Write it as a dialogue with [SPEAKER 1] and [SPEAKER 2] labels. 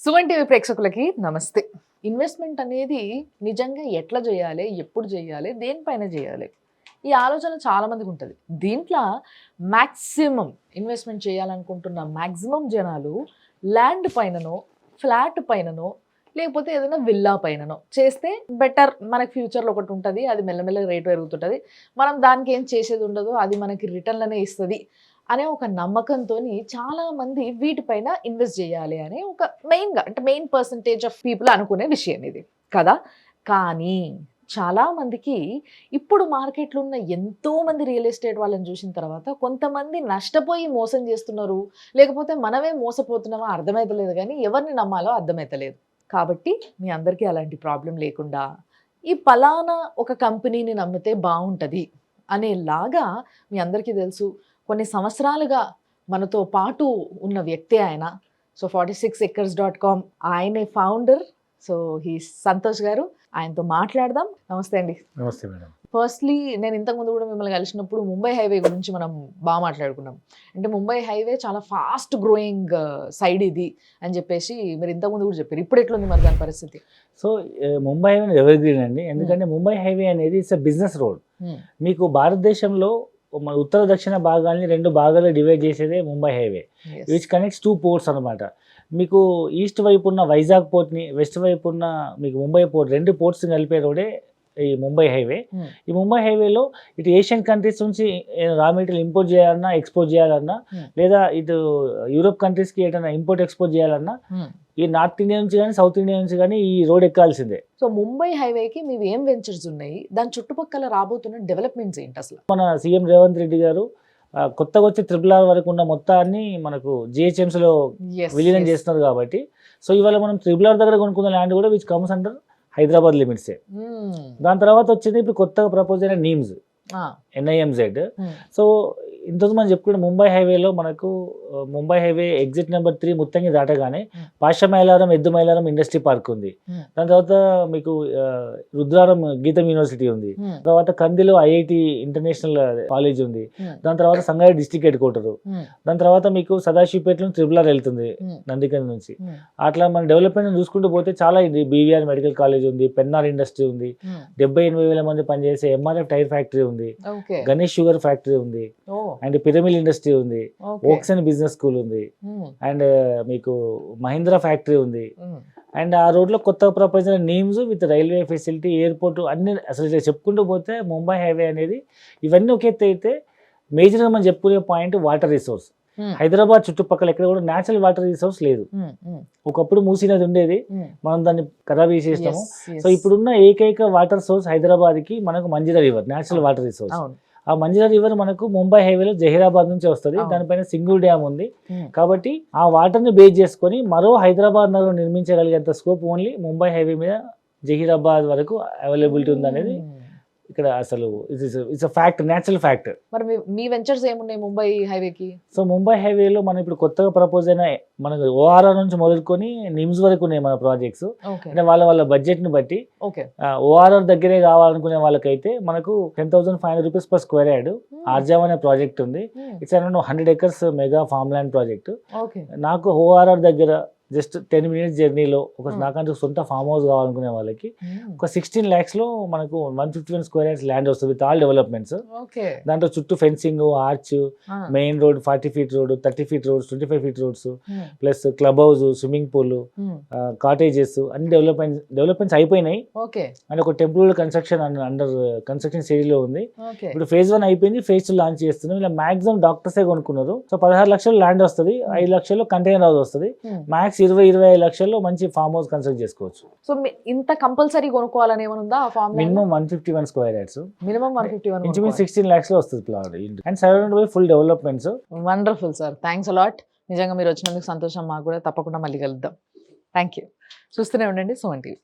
[SPEAKER 1] Suman TV ప్రేక్షకులకి నమస్తే. Investment అనేది నిజంగా ఎట్లా చేయాలి, ఎప్పుడు చేయాలి, దేనిపైన చేయాలి, ఈ ఆలోచన చాలా మందికి ఉంటుంది. దీంట్లో మ్యాక్సిమం ఇన్వెస్ట్మెంట్ చేయాలనుకుంటున్న మ్యాక్సిమం జనాలు ల్యాండ్ పైననో, ఫ్లాట్ పైననో, లేకపోతే ఏదైనా విల్లా పైననో చేస్తే బెటర్. మనకి ఫ్యూచర్లో ఒకటి ఉంటుంది, అది మెల్లమెల్లగా రేటు పెరుగుతుంటుంది, మనం దానికి ఏం చేసేది ఉండదు, అది మనకి రిటర్న్లనే ఇస్తుంది అనే ఒక నమ్మకంతో చాలామంది వీటిపైన ఇన్వెస్ట్ చేయాలి అనే ఒక మెయిన్ పర్సంటేజ్ ఆఫ్ పీపుల్ అనుకునే విషయం ఇది కదా. కానీ చాలామందికి ఇప్పుడు మార్కెట్లో ఉన్న ఎంతోమంది రియల్ ఎస్టేట్ వాళ్ళని చూసిన తర్వాత కొంతమంది నష్టపోయి మోసం చేస్తున్నారు, లేకపోతే మనమే మోసపోతున్నామో అర్థమవుతలేదు, కానీ ఎవరిని నమ్మాలో అర్థమవుతలేదు. కాబట్టి మీ అందరికీ అలాంటి ప్రాబ్లం లేకుండా ఈ పలానా ఒక కంపెనీని నమ్మితే బాగుంటుంది అనేలాగా మీ అందరికీ తెలుసు, కొన్ని సంవత్సరాలుగా మనతో పాటు ఉన్న వ్యక్తి ఆయన. సో 46acres.com ఆయనే ఫౌండర్. సో హీ సంతోష్ గారు, ఆయనతో మాట్లాడదాం. నమస్తే అండి.
[SPEAKER 2] నమస్తే మేడం.
[SPEAKER 1] ఫస్ట్లీ నేను ఇంతకుముందు కూడా మిమ్మల్ని కలిసినప్పుడు ముంబై హైవే గురించి మనం బాగా మాట్లాడుకున్నాం. అంటే ముంబై హైవే చాలా ఫాస్ట్ గ్రోయింగ్ సైడ్ ఇది అని చెప్పేసి మీరు ఇంతకుముందు కూడా చెప్పారు. ఇప్పుడు ఎట్లుంది మరి దాని పరిస్థితి?
[SPEAKER 2] So Mumbai highway ever green అండి, ఎందుకంటే ముంబై హైవే అనేది ఇట్స్ బిజినెస్ రోడ్. మీకు భారతదేశంలో మన ఉత్తర దక్షిణ భాగాల్ని రెండు భాగాలు డివైడ్ చేసేదే Mumbai highway, which connects 2 ports అనమాట. మీకు ఈస్ట్ వైపు ఉన్న వైజాగ్ పోర్ట్ని, వెస్ట్ వైపు ఉన్న మీకు ముంబై పోర్ట్, 2 పోర్ట్స్ని కలిపే రోడే ఈ ముంబై హైవే. ఈ ముంబై హైవేలో ఇటు ఏషియన్ కంట్రీస్ నుంచి రా మెటీరియల్ ఇంపోర్ట్ చేయాలన్నా, ఎక్స్పోర్ట్ చేయాలన్నా, లేదా ఇటు యూరోప్ కంట్రీస్కి ఏదైనా ఇంపోర్ట్ ఎక్స్పోర్ట్ చేయాలన్నా ఈ నార్త్ ఇండియా నుంచి కానీ సౌత్ ఇండియా నుంచి కానీ ఈ రోడ్ ఎక్కాల్సిందే.
[SPEAKER 1] సో ముంబై హైవేకి మీవి ఏం వెంచర్స్ ఉన్నాయి, దాని చుట్టుపక్కల రాబోతున్న డెవలప్మెంట్స్ ఏంటి అసలు?
[SPEAKER 2] మన సీఎం రేవంత్ రెడ్డి గారు కొత్తగా వచ్చే RRR వరకు ఉన్న మొత్తాన్ని మనకు జిహెచ్ఎంసీలో విలీనం చేస్తున్నారు కాబట్టి, సో ఇవాళ మనం RRR దగ్గర కొనుక్కున్న ల్యాండ్ కూడా విచ్ కమ్స్ అండర్ హైదరాబాద్ లిమిట్సే. దాని తర్వాత వచ్చింది ఇప్పుడు కొత్తగా ప్రపోజ్ అయిన నీమ్స్, NIMZ. సో ఇంతకు మనం చెప్పుకుంటే ముంబై హైవేలో మనకు Mumbai highway exit number 3 Muthangi దాటగానే పాషమైలారం, ఎద్దుమైలారం ఇండస్ట్రీ పార్క్ ఉంది. దాని తర్వాత మీకు రుద్రారం గీతం యూనివర్సిటీ ఉంది. తర్వాత కందిలో IIT ఇంటర్నేషనల్ కాలేజ్ ఉంది. దాని తర్వాత సంగారెడ్డి డిస్ట్రిక్ట్ హెడ్ క్వార్టర్. దాని తర్వాత మీకు సదాశివపేటలో RRR వెళ్తుంది నందికంద నుంచి. అట్లా మన డెవలప్మెంట్ చూసుకుంటూ పోతే చాలా ఇది BVR మెడికల్ కాలేజ్ ఉంది, పెన్నార్ ఇండస్ట్రీ ఉంది, 70-80 మంది పనిచేసే MRF టైర్ ఫ్యాక్టరీ ఉంది, గణేష్ షుగర్ ఫ్యాక్టరీ ఉంది, అండ్ పిరమిల్ ఇండస్ట్రీ ఉంది, ఓక్సన్ బిజినెస్ స్కూల్ ఉంది, అండ్ మీకు మహీంద్రా ఫ్యాక్టరీ ఉంది. అండ్ ఆ రోడ్లో కొత్తగా ప్రపోజ్ అయిన NIMS with railway facility, airport అన్ని అసలు చెప్పుకుంటూ పోతే ముంబై హైవే అనేది ఇవన్నీ ఒక ఎత్తు అయితే, మేజర్గా మనం చెప్పుకునే పాయింట్ వాటర్ రిసోర్స్. హైదరాబాద్ చుట్టుపక్కల ఎక్కడ కూడా న్యాచురల్ వాటర్ రిసోర్స్ లేదు. ఒకప్పుడు మూసీ నది ఉండేది, మనం దాన్ని ఖరాబ్ చేసేస్తాము. సో ఇప్పుడున్న ఏకైక వాటర్ సోర్స్ హైదరాబాద్కి మనకు Manjira river, natural water resource. ఆ మంజీరా రివర్ మనకు ముంబై హైవేలో జహీరాబాద్ నుంచి వస్తుంది. దానిపైన సింగూర్ డ్యామ్ ఉంది. కాబట్టి ఆ వాటర్ని బేస్ చేసుకొని మరో హైదరాబాద్ నగరం నిర్మించగలిగేంత స్కోప్ ఓన్లీ ముంబై హైవే మీద జహీరాబాద్ వరకు అవైలబిలిటీ ఉంది అనేది ఇక్కడ అసలు ఇట్స్ ఫ్యాక్ట్, న్యాచురల్ ఫ్యాక్ట్.
[SPEAKER 1] మరి మీ వెంచర్స్ ఏమున్నాయి ముంబై హైవేకి?
[SPEAKER 2] సో ముంబై హైవేలో మనం ఇప్పుడు కొత్తగా ప్రపోజ్ అయిన మనకు ORR నుంచి మొదలుకొని నిమ్స్ వరకు ఉన్నాయి మన ప్రాజెక్ట్స్. అంటే వాళ్ళ బడ్జెట్ ని బట్టి ORR దగ్గరే కావాలనుకునే వాళ్ళకైతే మనకు 10,500 రూపీస్ per square yard ఆర్జావ్ అనే ప్రాజెక్ట్ ఉంది. It's around 100 acres mega farm land project. నాకు ORR దగ్గర జస్ట్ 10 minutes జర్నీలో నాకంటే సొంత ఫామ్ హౌస్ కావాలనుకునే వాళ్ళకి ఒక 16 lakhs లో మనకు 151 square yards ల్యాండ్ వస్తుంది విత్ ఆల్ డెవలప్మెంట్స్. దాంట్లో చుట్టూ fencing, arch, main road, 40 feet road, 30 feet roads, 25 feet roads, plus club house, swimming pool, cottages అన్ని డెవలప్మెంట్స్ అయిపోయినాయి. అండ్ ఒక temple construction under construction stage లో ఉంది. ఇప్పుడు phase 1 అయిపోయింది, phase 2 లాంచ్ చేస్తున్నాం. ఇలా మాక్సిమం డాక్టర్సే కొనుక్కున్నారు. సో 16 లక్షలు ల్యాండ్ వస్తుంది, 5 లక్షల్లో కంటైనర్ హౌస్ వస్తుంది, మ్యాక్స్ 20-25 లక్షల్లో మంచి ఫామ్ హౌస్ కన్స్ట్రక్ట్ చేసుకోవచ్చు.
[SPEAKER 1] సో ఇంత కంపల్సరీ కొనుక్కోవాలని ఏమైనా ఉందా?
[SPEAKER 2] మినిమం 151 square yards,
[SPEAKER 1] మినిమం 151,
[SPEAKER 2] ఇంచుమించు 16 lakhs లో వస్తుంది plot and surrounded by full developments.
[SPEAKER 1] Wonderful sir, thanks a lot. నిజంగా మీరు వచ్చినందుకు సంతోషం మాకు కూడా. తప్పకుండా మళ్ళీ కలుద్దాం. Thank you. చూస్తూనే ఉండండి సుమన్ టీవీ.